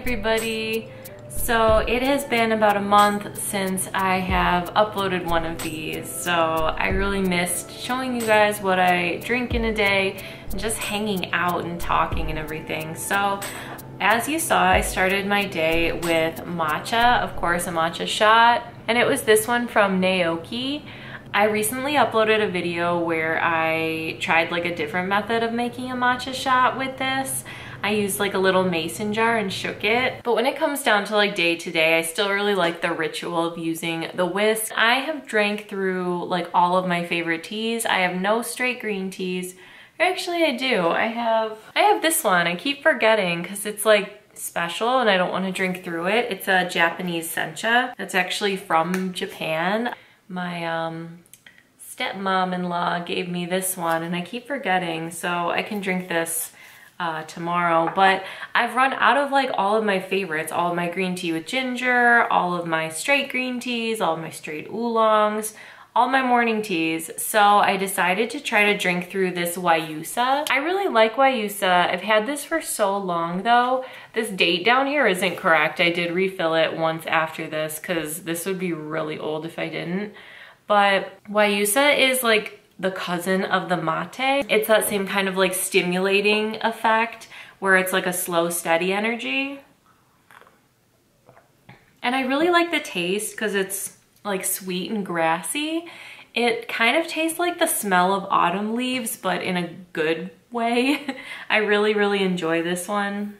everybody. So it has been about a month since I have uploaded one of these, so I really missed showing you guys what I drink in a day and just hanging out and talking and everything. So as you saw, I started my day with matcha, of course a matcha shot, and it was this one from Naoki. I recently uploaded a video where I tried like a different method of making a matcha shot with this. I used like a little mason jar and shook it. But when it comes down to like day to day, I still really like the ritual of using the whisk. I have drank through like all of my favorite teas. I have no straight green teas. Actually, I do. I have this one. I keep forgetting because it's like special and I don't want to drink through it. It's a Japanese sencha. That's actually from Japan. My stepmom-in-law gave me this one and I keep forgetting, so I can drink this tomorrow. But I've run out of like all of my favorites, all of my green tea with ginger, all of my straight green teas, all of my straight oolongs, all my morning teas. So I decided to try to drink through this Wayusa. I really like Wayusa. I've had this for so long though. This date down here isn't correct. I did refill it once after this because this would be really old if I didn't. But Wayusa is like the cousin of the mate. It's that same kind of like stimulating effect where it's like a slow, steady energy. And I really like the taste because it's like sweet and grassy. It kind of tastes like the smell of autumn leaves, but in a good way. I really, really enjoy this one.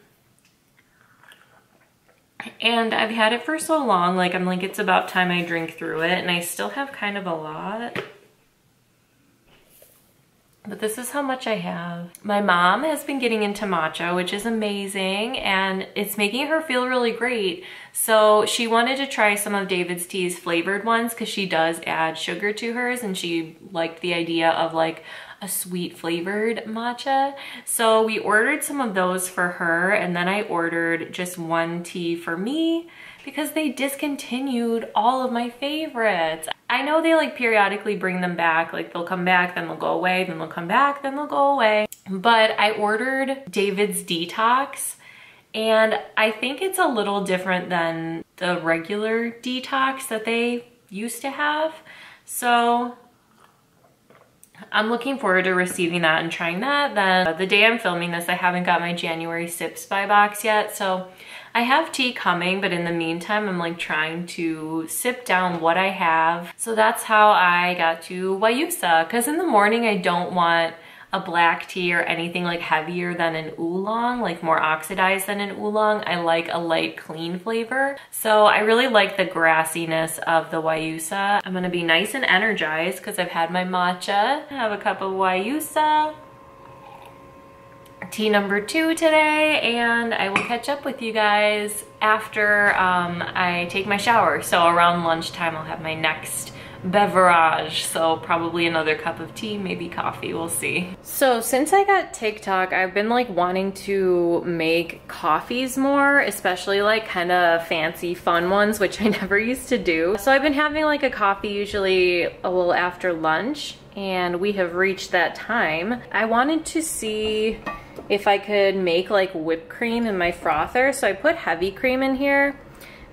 And I've had it for so long, like I'm like, it's about time I drink through it, and I still have kind of a lot. But this is how much I have. My mom has been getting into matcha, which is amazing, and it's making her feel really great. So she wanted to try some of David's Tea's flavored ones because she does add sugar to hers, and she liked the idea of like a sweet flavored matcha. So we ordered some of those for her, and then I ordered just one tea for me because they discontinued all of my favorites. I know they like periodically bring them back, like they'll come back, then they'll go away, then they'll come back, then they'll go away. But I ordered David's Detox, and I think it's a little different than the regular detox that they used to have. So I'm looking forward to receiving that and trying that. Then the day I'm filming this, I haven't got my January Sips by box yet. So I have tea coming, but in the meantime, I'm like trying to sip down what I have. So that's how I got to Wayusa, because in the morning, I don't want a black tea or anything like heavier than an oolong, like more oxidized than an oolong. I like a light, clean flavor. So I really like the grassiness of the Wayusa. I'm gonna be nice and energized because I've had my matcha. I have a cup of Wayusa. Tea number 2 today, and I will catch up with you guys after I take my shower. So around lunchtime, I'll have my next beverage, so probably another cup of tea, maybe coffee, we'll see. So since I got TikTok, I've been like wanting to make coffees more, especially like kind of fancy fun ones, which I never used to do. So I've been having like a coffee usually a little after lunch, and we have reached that time. I wanted to see if I could make like whipped cream in my frother, so I put heavy cream in here.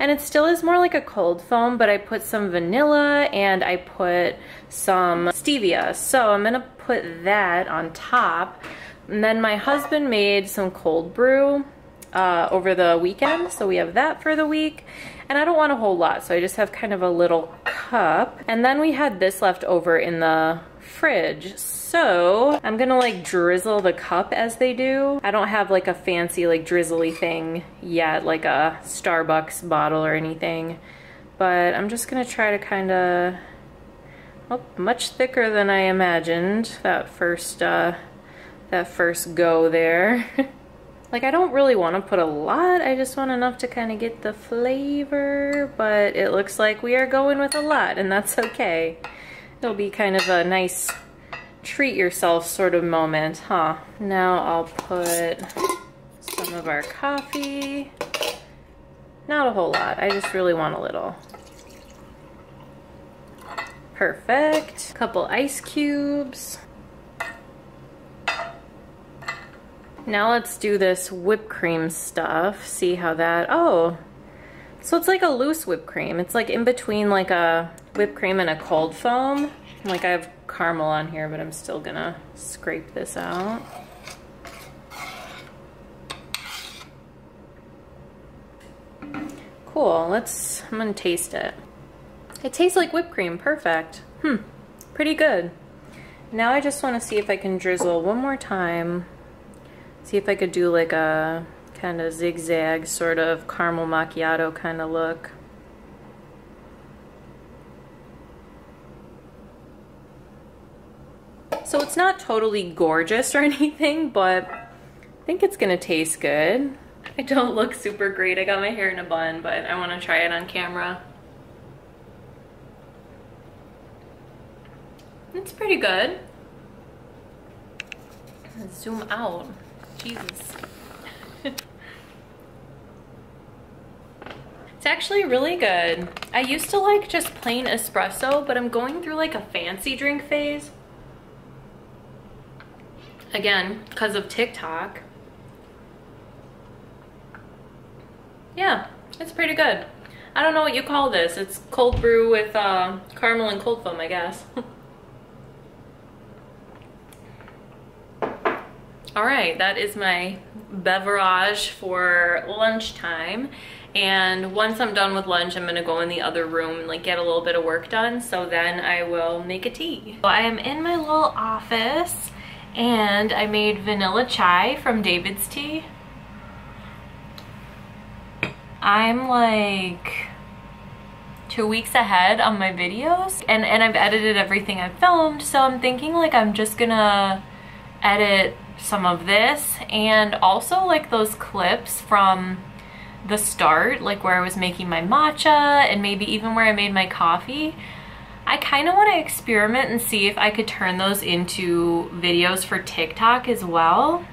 And it still is more like a cold foam, but I put some vanilla and I put some stevia. So I'm gonna put that on top. And then my husband made some cold brew over the weekend, so we have that for the week. And I don't want a whole lot, so I just have kind of a little cup. And then we had this left over in the fridge. So I'm gonna like drizzle the cup as they do. I don't have like a fancy like drizzly thing yet, like a Starbucks bottle or anything, but I'm just gonna try to kind of, oh, much thicker than I imagined that first go there. Like I don't really want to put a lot, I just want enough to kind of get the flavor, but it looks like we are going with a lot, and that's okay. It'll be kind of a nice treat yourself sort of moment, huh? Now I'll put some of our coffee. Not a whole lot, I just really want a little. Perfect. A couple ice cubes. Now let's do this whipped cream stuff. See how that, oh. So it's like a loose whipped cream. It's like in between like a whipped cream and a cold foam. Like I have caramel on here, but I'm still gonna scrape this out. Cool, I'm gonna taste it. It tastes like whipped cream, perfect. Pretty good. Now I just wanna see if I can drizzle one more time. See if I could do like a kind of zigzag sort of caramel macchiato kind of look. So it's not totally gorgeous or anything, but I think it's gonna taste good. I don't look super great. I got my hair in a bun, but I wanna try it on camera. It's pretty good. Let's zoom out. Jesus. It's actually really good. I used to like just plain espresso, but I'm going through like a fancy drink phase. Again, because of TikTok. Yeah, it's pretty good. I don't know what you call this. It's cold brew with caramel and cold foam, I guess. All right, that is my beverage for lunchtime. And once I'm done with lunch, I'm gonna go in the other room and like get a little bit of work done. So then I will make a tea. So I am in my little office and I made vanilla chai from David's Tea. I'm like 2 weeks ahead on my videos and I've edited everything I've filmed. So I'm thinking like I'm just gonna edit some of this and also like those clips from the start, like where I was making my matcha and maybe even where I made my coffee. I kind of want to experiment and see if I could turn those into videos for TikTok as well.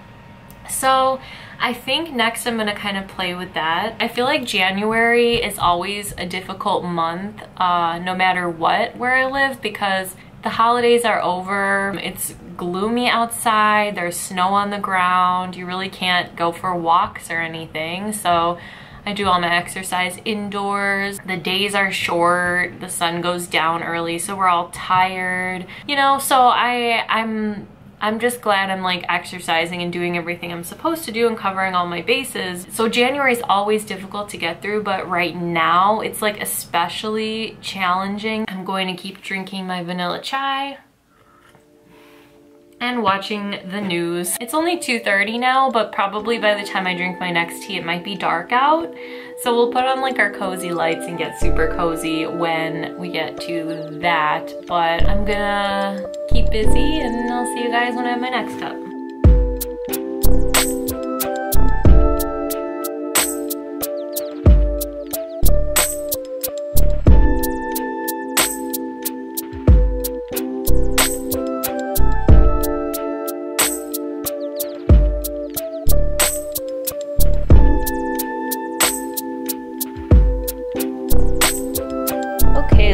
So I think next I'm going to kind of play with that. I feel like January is always a difficult month, no matter what, where I live, because the holidays are over, it's gloomy outside, there's snow on the ground, you really can't go for walks or anything. So I do all my exercise indoors. The days are short, the sun goes down early, so we're all tired. You know, so I'm just glad I'm like exercising and doing everything I'm supposed to do and covering all my bases. So January is always difficult to get through, but right now it's like especially challenging. I'm going to keep drinking my vanilla chai and watching the news. It's only 2:30 now, but probably by the time I drink my next tea, it might be dark out. So we'll put on like our cozy lights and get super cozy when we get to that. But I'm gonna keep busy and I'll see you guys when I have my next cup.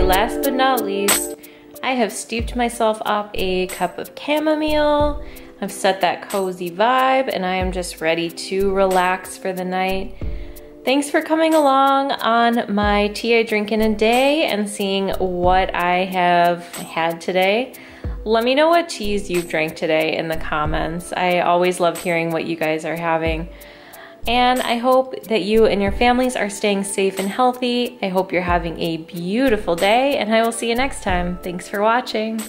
Last but not least, I have steeped myself up a cup of chamomile. I've set that cozy vibe and I am just ready to relax for the night. Thanks for coming along on my tea I drink in a day and seeing what I have had today. Let me know what teas you've drank today in the comments. I always love hearing what you guys are having. And I hope that you and your families are staying safe and healthy. I hope you're having a beautiful day and I will see you next time. Thanks for watching.